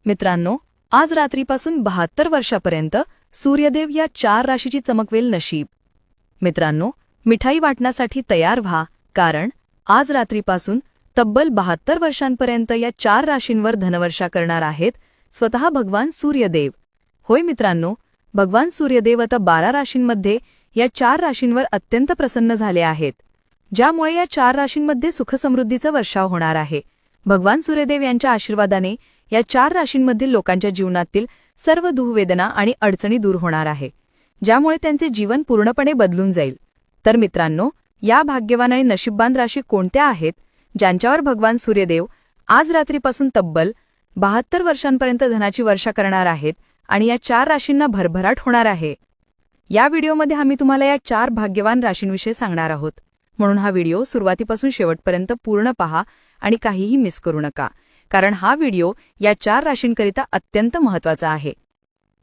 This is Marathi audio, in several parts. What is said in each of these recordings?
मित्रांनो, आज रात्रीपासून 72 वर्षापर्यंत सूर्यदेव या 4 राशीची चमकवेल नशीब. मित्रांनो, मिठाई वाटण्यासाठी तयार व्हा, कारण आज रात्रीपासून तब्बल 72 वर्षांपर्यंत या 4 राशींवर धनवर्षा करणार आहेत स्वतः भगवान सूर्यदेव. होय मित्रांनो, भगवान सूर्यदेव आता 12 राशींमध्ये या 4 राशींवर अत्यंत प्रसन्न झाले आहेत, ज्यामुळे या 4 राशींमध्ये सुखसमृद्धीचा वर्षाव होणार आहे. भगवान सूर्यदेव यांच्या आशीर्वादाने या 4 राशींमधील लोकांच्या जीवनातील सर्व दुःखवेदना आणि अडचणी दूर होणार आहे, ज्यामुळे त्यांचे जीवन पूर्णपणे बदलून जाईल. तर मित्रांनो, या भाग्यवान आणि नशीबवान राशी कोणत्या आहेत ज्यांच्यावर भगवान सूर्यदेव आज रात्रीपासून तब्बल 72 वर्षांपर्यंत धनाची वर्षा करणार आहेत आणि या 4 राशींना भरभराट होणार आहे? या व्हिडिओमध्ये आम्ही तुम्हाला या 4 भाग्यवान राशींविषयी सांगणार आहोत, म्हणून हा व्हिडिओ सुरुवातीपासून शेवटपर्यंत पूर्ण पहा आणि काहीही मिस करू नका, कारण हा व्हिडिओ या 4 राशींकरिता अत्यंत महत्त्वाचा आहे.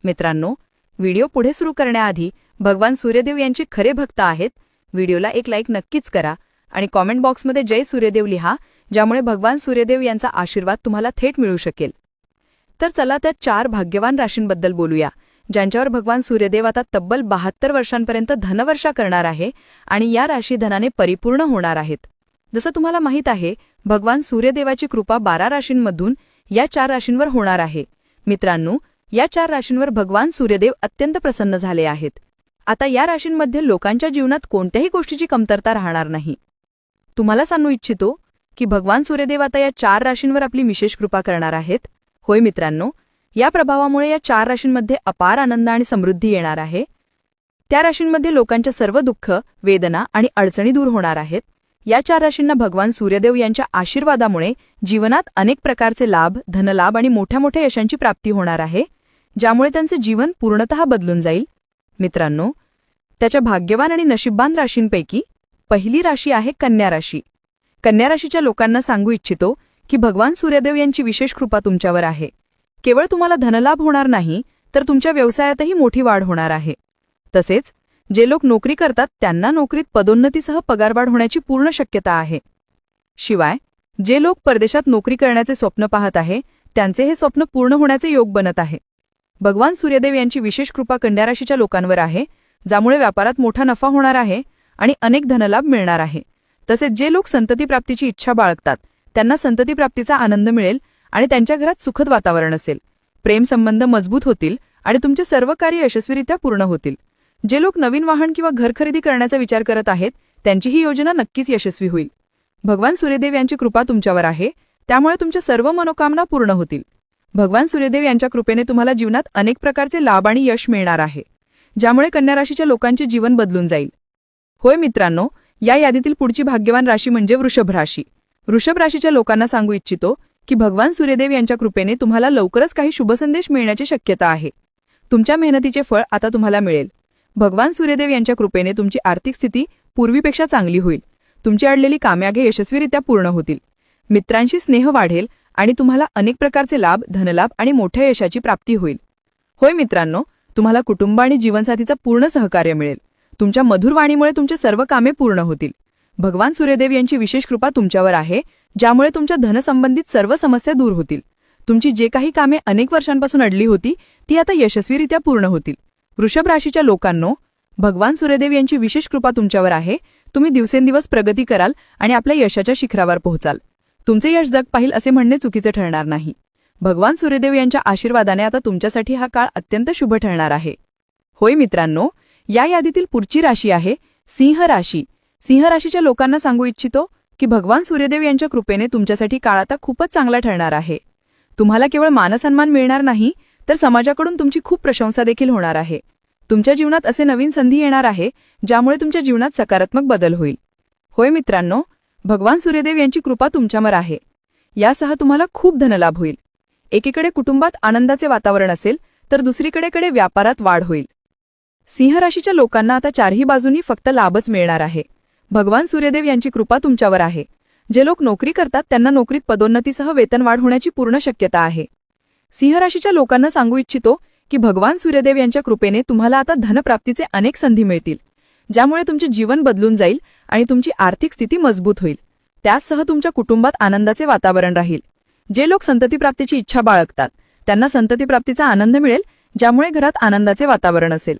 मित्रांनो, व्हिडिओ पुढे सुरू करण्याआधी भगवान सूर्यदेव यांचे खरे भक्त आहेत व्हिडिओला एक लाईक नक्कीच करा आणि कॉमेंट बॉक्समध्ये जय सूर्यदेव लिहा, ज्यामुळे भगवान सूर्यदेव यांचा आशीर्वाद तुम्हाला थेट मिळू शकेल. तर चला त्या 4 भाग्यवान राशींबद्दल बोलूया, ज्यांच्यावर भगवान सूर्यदेव आता तब्बल 72 वर्षांपर्यंत धनवर्षा करणार आहे आणि या राशी धनाने परिपूर्ण होणार आहेत. जसं तुम्हाला माहीत आहे, भगवान सूर्यदेवाची कृपा 12 राशींमधून या 4 राशींवर होणार आहे. मित्रांनो, या 4 राशींवर भगवान सूर्यदेव अत्यंत प्रसन्न झाले आहेत. आता या राशींमध्ये लोकांच्या जीवनात कोणत्याही गोष्टीची कमतरता राहणार नाही. तुम्हाला सांगू इच्छितो की भगवान सूर्यदेव आता या 4 राशींवर आपली विशेष कृपा करणार आहेत. होय मित्रांनो, या प्रभावामुळे या 4 राशींमध्ये अपार आनंद आणि समृद्धी येणार आहे. त्या राशींमध्ये लोकांच्या सर्व दुःख, वेदना आणि अडचणी दूर होणार आहेत. या 4 राशींना भगवान सूर्यदेव यांच्या आशीर्वादामुळे जीवनात अनेक प्रकारचे लाभ, धनलाभ आणि मोठ्या मोठ्या यशांची प्राप्ती होणार आहे, ज्यामुळे त्यांचे जीवन पूर्णतः बदलून जाईल. मित्रांनो, त्याच्या भाग्यवान आणि नशीबवान राशींपैकी पहिली राशी आहे कन्या राशी. कन्या राशीच्या लोकांना सांगू इच्छितो की भगवान सूर्यदेव यांची विशेष कृपा तुमच्यावर आहे. केवळ तुम्हाला धनलाभ होणार नाही, तर तुमच्या व्यवसायातही मोठी वाढ होणार आहे. तसेच जे लोक नोकरी करतात त्यांना नोकरीत पदोन्नतीसह पगारवाढ होण्याची पूर्ण शक्यता आहे. शिवाय जे लोक परदेशात नोकरी करण्याचे स्वप्न पाहत आहे त्यांचे हे स्वप्न पूर्ण होण्याचे योग बनत आहे. भगवान सूर्यदेव यांची विशेष कृपा कन्या राशीच्या लोकांवर आहे, ज्यामुळे व्यापारात मोठा नफा होणार आहे आणि अनेक धनलाभ मिळणार आहे. तसेच जे लोक संततीप्राप्तीची इच्छा बाळगतात त्यांना संततीप्राप्तीचा आनंद मिळेल आणि त्यांच्या घरात सुखद वातावरण असेल. प्रेमसंबंध मजबूत होतील आणि तुमचे सर्व कार्य यशस्वीरित्या पूर्ण होतील. जे लोक नवीन वाहन किंवा घर खरेदी करण्याचा विचार करत आहेत त्यांची ही योजना नक्कीच यशस्वी होईल. भगवान सूर्यदेव यांची कृपा तुमच्यावर आहे, त्यामुळे तुमच्या सर्व मनोकामना पूर्ण होतील. भगवान सूर्यदेव यांच्या कृपेने तुम्हाला जीवनात अनेक प्रकारचे लाभ आणि यश मिळणार आहे, ज्यामुळे कन्या राशीच्या लोकांचे जीवन बदलून जाईल. होय मित्रांनो, या यादीतील पुढची भाग्यवान राशी म्हणजे वृषभ राशी. वृषभ राशीच्या लोकांना सांगू इच्छितो की भगवान सूर्यदेव यांच्या कृपेने तुम्हाला लवकरच काही शुभसंदेश मिळण्याची शक्यता आहे. तुमच्या मेहनतीचे फळ आता तुम्हाला मिळेल. भगवान सूर्यदेव यांच्या कृपेने तुमची आर्थिक स्थिती पूर्वीपेक्षा चांगली होईल. तुमची अडलेली काम्यागे यशस्वीरित्या पूर्ण होतील. मित्रांशी स्नेह वाढेल आणि तुम्हाला अनेक प्रकारचे लाभ, धनलाभ आणि मोठ्या यशाची प्राप्ती होईल. होय मित्रांनो, तुम्हाला कुटुंब आणि जीवनसाथीचा पूर्ण सहकार्य मिळेल. तुमच्या मधुर वाणीमुळे तुमचे सर्व कामे पूर्ण होतील. भगवान सूर्यदेव यांची विशेष कृपा तुमच्यावर आहे, ज्यामुळे तुमच्या धनसंबंधित सर्व समस्या दूर होतील. तुमची जे काही कामे अनेक वर्षांपासून अडली होती ती आता यशस्वीरित्या पूर्ण होतील. वृषभ राशीच्या लोकांनो, भगवान सूर्यदेव यांची विशेष कृपा तुमच्यावर आहे. तुम्ही दिवसेंदिवस प्रगती कराल आणि आपल्या यशाच्या शिखरावर पोहोचाल. तुमचे यश जग पाहिल असे म्हणणे चुकीचे ठरणार नाही. भगवान सूर्यदेव यांच्या आशीर्वादाने आता तुमच्यासाठी हा काळ अत्यंत शुभ ठरणार आहे. होय मित्रांनो, या यादीतील पुढची राशी आहे सिंह राशी. सिंह राशीच्या लोकांना सांगू इच्छितो की भगवान सूर्यदेव यांच्या कृपेने तुमच्यासाठी काळ आता खूपच चांगला ठरणार आहे. तुम्हाला केवळ मानसन्मान मिळणार नाही, तर समाजाकडून तुमची खूप प्रशंसा देखील होणार आहे. तुमच्या जीवनात असे नवीन संधी येणार आहे, ज्यामुळे तुमच्या जीवनात सकारात्मक बदल होईल. होय मित्रांनो, भगवान सूर्यदेव यांची कृपा तुमच्यावर आहे. यासह तुम्हाला खूप धनलाभ होईल. एकीकडे कुटुंबात आनंदाचे वातावरण असेल, तर दुसरीकडे व्यापारात वाढ होईल. सिंह राशीच्या लोकांना आता चारही बाजूंनी फक्त लाभच मिळणार आहे. भगवान सूर्यदेव यांची कृपा तुमच्यावर आहे. जे लोक नोकरी करतात त्यांना नोकरीत पदोन्नतीसह वेतनवाढ होण्याची पूर्ण शक्यता आहे. सिंह राशीच्या लोकांना सांगू इच्छितो की भगवान सूर्यदेव यांच्या कृपेने तुम्हाला आता धनप्राप्तीचे अनेक संधी मिळतील, ज्यामुळे तुमचे जीवन बदलून जाईल आणि तुमची आर्थिक स्थिती मजबूत होईल. त्यासह तुमच्या कुटुंबात आनंदाचे वातावरण राहील. जे लोक संततीप्राप्तीची इच्छा बाळगतात त्यांना संततीप्राप्तीचा आनंद मिळेल, ज्यामुळे घरात आनंदाचे वातावरण असेल.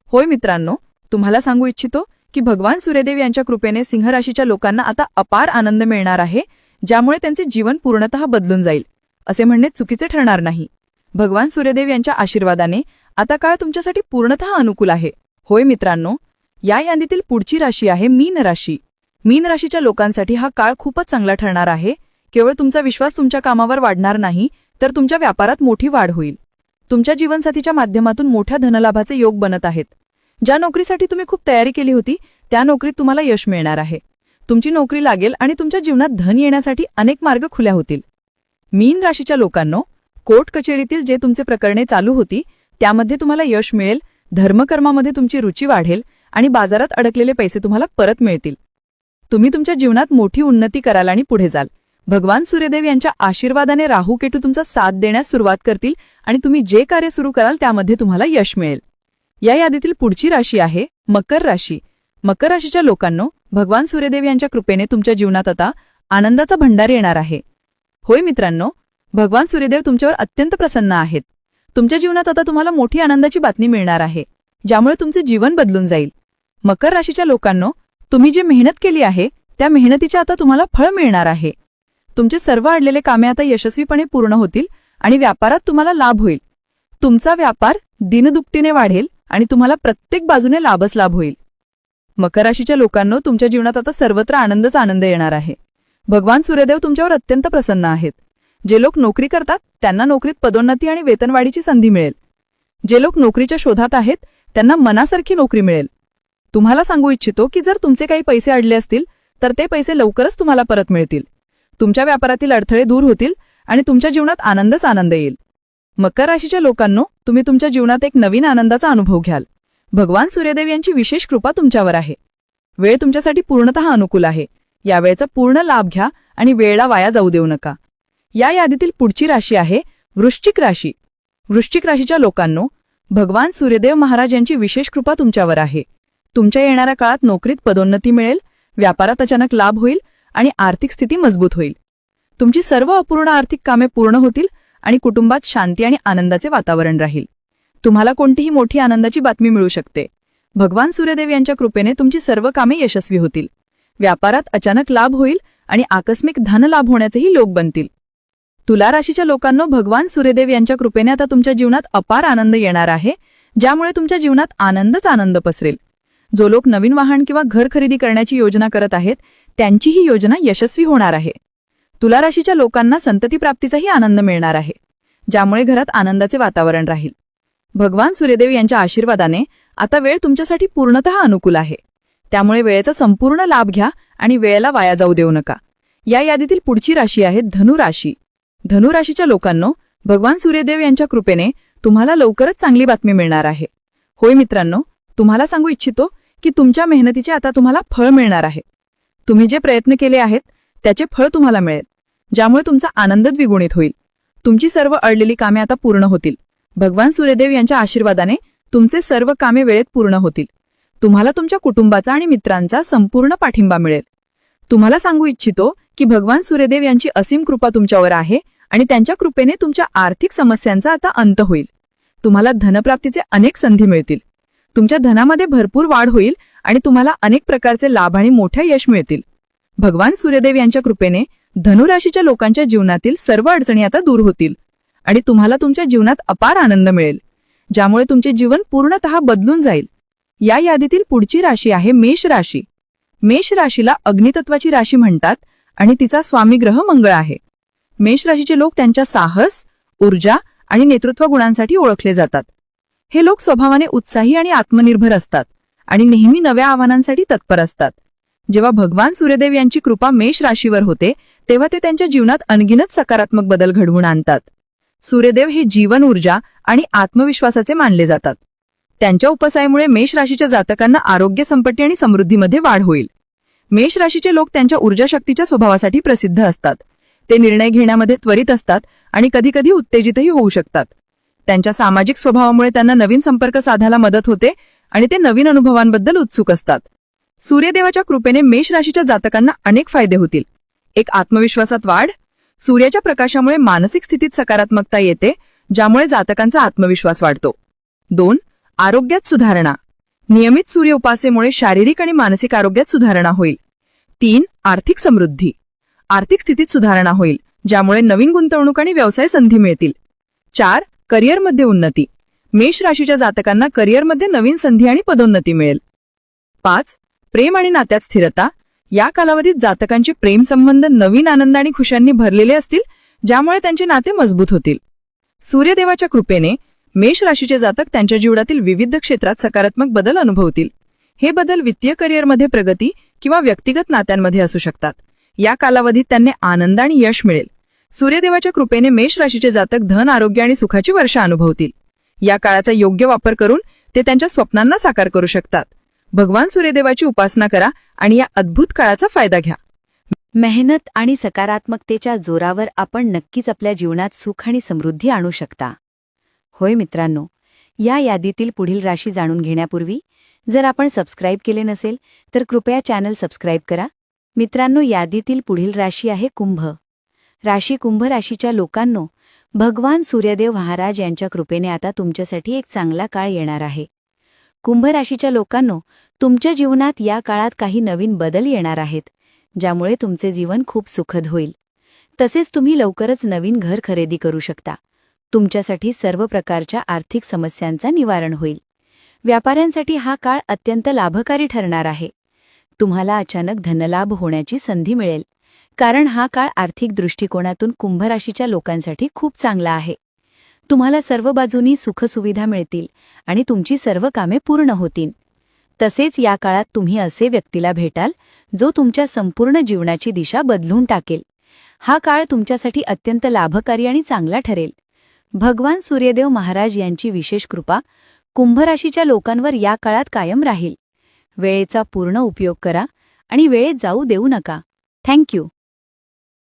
होय मित्रांनो, तुम्हाला सांगू इच्छितो की भगवान सूर्यदेव यांच्या कृपेने सिंह राशीच्या लोकांना आता अपार आनंद मिळणार आहे, ज्यामुळे त्यांचे जीवन पूर्णतः बदलून जाईल असे म्हणणे चुकीचे ठरणार नाही. भगवान सूर्यदेव यांच्या आशीर्वादाने आता काळ तुमच्यासाठी पूर्णतः अनुकूल आहे. होय मित्रांनो, या यादीतील पुढची राशी आहे मीन राशी. मीन राशीच्या लोकांसाठी हा काळ खूपच चांगला ठरणार आहे. केवळ तुमचा विश्वास तुमच्या कामावर वाढणार नाही, तर तुमच्या व्यापारात मोठी वाढ होईल. तुमच्या जीवनसाथीच्या माध्यमातून मोठ्या धनलाभाचे योग बनत आहेत. ज्या नोकरीसाठी तुम्ही खूप तयारी केली होती, त्या नोकरीत तुम्हाला यश मिळणार आहे. तुमची नोकरी लागेल आणि तुमच्या जीवनात धन येण्यासाठी अनेक मार्ग खुल्या होतील. मीन राशीच्या लोकांनो, कोर्ट कचेरीतील जे तुमचे प्रकरणे चालू होती त्यामध्ये तुम्हाला यश मिळेल, धर्मकर्मामध्ये तुमची रुची वाढेल आणि बाजारात अडकलेले पैसे तुम्हाला परत मिळतील. तुम्ही तुमच्या जीवनात मोठी उन्नती कराल आणि पुढे जाल. भगवान सूर्यदेव यांच्या आशीर्वादाने राहू केतू तुमचा साथ देण्यास सुरुवात करतील आणि तुम्ही जे कार्य सुरू कराल त्यामध्ये तुम्हाला यश मिळेल. या यादीतील पुढची राशी आहे मकर राशी. मकर राशीच्या लोकांनो, भगवान सूर्यदेव यांच्या कृपेने तुमच्या जीवनात आता आनंदाचा भंडार येणार आहे. होय मित्रांनो, भगवान सूर्यदेव तुमच्यावर अत्यंत प्रसन्न आहेत. तुमच्या जीवनात आता तुम्हाला मोठी आनंदाची बातमी मिळणार आहे, ज्यामुळे तुमचे जीवन बदलून जाईल. मकर राशीच्या लोकांनो, तुम्ही जी मेहनत केली आहे त्या मेहनतीचे आता तुम्हाला फळ मिळणार आहे. तुमचे सर्व अडलेले कामे आता यशस्वीपणे पूर्ण होतील आणि व्यापारात तुम्हाला लाभ होईल. तुमचा व्यापार दिनदुपटीने वाढेल आणि तुम्हाला प्रत्येक बाजूने लाभच लाभ होईल. मकर राशीच्या लोकांनो, तुमच्या जीवनात आता सर्वत्र आनंदच आनंद येणार आहे. भगवान सूर्यदेव तुमच्यावर अत्यंत प्रसन्न आहेत. जे लोक नोकरी करतात त्यांना नोकरीत पदोन्नती आणि वेतनवाढीची संधी मिळेल. जे लोक नोकरीच्या शोधात आहेत त्यांना मनासारखी नोकरी मिळेल. तुम्हाला सांगू इच्छितो की जर तुमचे काही पैसे अडले असतील तर ते पैसे लवकरच तुम्हाला परत मिळतील. तुमच्या व्यापारातील अडथळे दूर होतील आणि तुमच्या जीवनात आनंदच आनंद येईल. मकर राशीच्या लोकांनो, तुम्ही तुमच्या जीवनात एक नवीन आनंदाचा अनुभव घ्याल. भगवान सूर्यदेव यांची विशेष कृपा तुमच्यावर आहे. वेळ तुमच्यासाठी पूर्णतः अनुकूल आहे. या वेळेचा पूर्ण लाभ घ्या आणि वेळेला वाया जाऊ देऊ नका. या यादीतील पुढची राशी आहे वृश्चिक राशी. वृश्चिक राशीच्या लोकांनो, भगवान सूर्यदेव महाराज यांची विशेष कृपा तुमच्यावर आहे. तुमच्या येणाऱ्या काळात नोकरीत पदोन्नती मिळेल, व्यापारात अचानक लाभ होईल आणि आर्थिक स्थिती मजबूत होईल. तुमची सर्व अपूर्ण आर्थिक कामे पूर्ण होतील आणि कुटुंबात शांती आणि आनंदाचे वातावरण राहील. तुम्हाला कोणतीही मोठी आनंदाची बातमी मिळू शकते. भगवान सूर्यदेव यांच्या कृपेने तुमची सर्व कामे यशस्वी होतील. व्यापारात अचानक लाभ होईल आणि आकस्मिक धनलाभ होण्याचेही योग बनतील. तुला राशीच्या लोकांनो, भगवान सूर्यदेव यांच्या कृपेने आता तुमच्या जीवनात अपार आनंद येणार आहे, ज्यामुळे तुमच्या जीवनात आनंदच आनंद पसरेल. जो लोक नवीन वाहन किंवा घर खरेदी करण्याची योजना करत आहेत त्यांची ही योजना यशस्वी होणार आहे. तुला राशीच्या लोकांना संततीप्राप्तीचाही आनंद मिळणार आहे, ज्यामुळे घरात आनंदाचे वातावरण राहील. भगवान सूर्यदेव यांच्या आशीर्वादाने आता वेळ तुमच्यासाठी पूर्णतः अनुकूल आहे. त्यामुळे वेळेचा संपूर्ण लाभ घ्या आणि वेळेला वाया जाऊ देऊ नका. या यादीतील पुढची राशी आहे धनु राशी. धनु राशीच्या लोकांनो, भगवान सूर्यदेव यांच्या कृपेने तुम्हाला लवकरच चांगली बातमी मिळणार आहे. होय मित्रांनो, तुम्हाला सांगू इच्छितो की तुमच्या मेहनतीचे आता तुम्हाला फळ मिळणार आहे. तुम्ही जे प्रयत्न केले आहेत त्याचे फळ तुम्हाला मिळेल, ज्यामुळे तुमचा आनंद द्विगुणित होईल. तुमची सर्व अडलेली कामे आता पूर्ण होतील. भगवान सूर्यदेव यांच्या आशीर्वादाने तुमचे सर्व कामे वेळेत पूर्ण होतील. तुम्हाला तुमच्या कुटुंबाचा आणि मित्रांचा संपूर्ण पाठिंबा मिळेल. तुम्हाला सांगू इच्छितो की भगवान सूर्यदेव यांची असीम कृपा तुमच्यावर आहे आणि त्यांच्या कृपेने तुमच्या आर्थिक समस्यांचा आता अंत होईल. तुम्हाला धनप्राप्तीचे अनेक संधी मिळतील. तुमच्या धनामध्ये भरपूर वाढ होईल आणि तुम्हाला अनेक प्रकारचे लाभ आणि मोठे यश मिळतील. भगवान सूर्यदेव यांच्या कृपेने धनुराशीच्या लोकांच्या जीवनातील सर्व अडचणी आता दूर होतील आणि तुम्हाला तुमच्या जीवनात अपार आनंद मिळेल, ज्यामुळे तुमचे जीवन पूर्णतः बदलून जाईल. या यादीतील पुढची राशी आहे मेष राशी. मेष राशीला अग्नितत्वाची राशी म्हणतात आणि तिचा स्वामी ग्रह मंगळ आहे. मेष राशीचे लोक त्यांच्या साहस, ऊर्जा आणि नेतृत्व गुणांसाठी ओळखले जातात. हे लोक स्वभावाने उत्साही आणि आत्मनिर्भर असतात आणि नेहमी नव्या आव्हानांसाठी तत्पर असतात. जेव्हा भगवान सूर्यदेव यांची कृपा मेष राशीवर होते तेव्हा ते त्यांच्या जीवनात अनगिनत सकारात्मक बदल घडवून आणतात. सूर्यदेव हे जीवन ऊर्जा आणि आत्मविश्वासाचे मानले जातात. त्यांच्या उपसायामुळे मेष राशीच्या जातकांना आरोग्य, संपत्ती आणि समृद्धीमध्ये वाढ होईल. मेष राशीचे लोक त्यांच्या ऊर्जाशक्तीच्या स्वभावासाठी प्रसिद्ध असतात. ते निर्णय घेण्यामध्ये त्वरित असतात आणि कधीकधी उत्तेजितही होऊ शकतात. त्यांच्या सामाजिक स्वभावामुळे त्यांना नवीन संपर्क साधायला मदत होते आणि ते नवीन अनुभवांबद्दल उत्सुक असतात. सूर्यदेवाच्या कृपेने मेष राशीच्या जातकांना अनेक फायदे होतील. एक, आत्मविश्वासात वाढ. सूर्याच्या प्रकाशामुळे मानसिक स्थितीत सकारात्मकता येते, ज्यामुळे जातकांचा आत्मविश्वास वाढतो. 2. आरोग्यात सुधारणा. नियमित सूर्य उपासेमुळे शारीरिक आणि मानसिक आरोग्यात सुधारणा होईल. 3. आर्थिक समृद्धी. आर्थिक स्थितीत सुधारणा होईल, ज्यामुळे नवीन गुंतवणूक आणि व्यवसाय संधी मिळतील. 4. करिअरमध्ये उन्नती. मेष राशीच्या जातकांना करिअरमध्ये नवीन संधी आणि पदोन्नती मिळेल. 5. प्रेम आणि नात्यात स्थिरता. या कालावधीत जातकांचे प्रेम संबंध नवीन आनंद आणि खुशांनी भरलेले असतील, ज्यामुळे त्यांचे नाते मजबूत होतील. सूर्यदेवाच्या कृपेने मेष राशीचे जातक त्यांच्या जीवनातील विविध क्षेत्रात सकारात्मक बदल अनुभवतील. हे बदल वित्तीय करिअरमध्ये प्रगती किंवा व्यक्तिगत नात्यांमध्ये असू शकतात. या कालावधीत त्यांना आनंद आणि यश मिळेल. सूर्यदेवाच्या कृपेने मेष राशीचे जातक धन, आरोग्य आणि सुखाची वर्षा अनुभवतील. या काळाचा योग्य वापर करून ते त्यांच्या स्वप्नांना साकार करू शकतात. भगवान सूर्यदेवाची उपासना करा आणि या अद्भुत काळाचा फायदा घ्या. मेहनत आणि सकारात्मकतेच्या जोरावर आपण नक्कीच आपल्या जीवनात सुख आणि समृद्धी आणू शकता. होय मित्रांनो, या यादीतील पुढील राशी जाणून घेण्यापूर्वी जर आपण सबस्क्राईब केले नसेल तर कृपया चॅनल सबस्क्राईब करा. मित्रांनो, यादीतील पुढील राशी आहे कुंभ राशी. कुंभ राशीच्या लोकांनो, भगवान सूर्यदेव महाराज यांच्या कृपेने आता तुमच्यासाठी एक चांगला काळ येणार आहे. कुंभ राशीच्या लोकांनो, तुमच्या जीवनात या काळात काही नवीन बदल येणार आहेत, ज्यामुळे तुमचे जीवन खूप सुखद होईल. तसेच तुम्ही लवकरच नवीन घर खरेदी करू शकता. तुमच्यासाठी सर्व प्रकारच्या आर्थिक समस्यांचा निवारण होईल. व्यापाऱ्यांसाठी हा काळ अत्यंत लाभकारी ठरणार आहे. तुम्हाला अचानक धनलाभ होण्याची संधी मिळेल, कारण हा काळ आर्थिक दृष्टिकोनातून कुंभ राशीच्या लोकांसाठी खूप चांगला आहे. तुम्हाला सर्व बाजूनी सुखसुविधा मिळतील आणि तुमची सर्व कामे पूर्ण होतील. तसेच या काळात तुम्ही असे व्यक्तीला भेटाल जो तुमच्या संपूर्ण जीवनाची दिशा बदलून टाकेल. हा काळ तुमच्यासाठी अत्यंत लाभकारी आणि चांगला ठरेल. भगवान सूर्यदेव महाराज यांची विशेष कृपा कुंभ राशीच्या लोकांवर या काळात कायम राहील. वेळेचा पूर्ण उपयोग करा आणि वेळेत जाऊ देऊ नका. थँक्यू.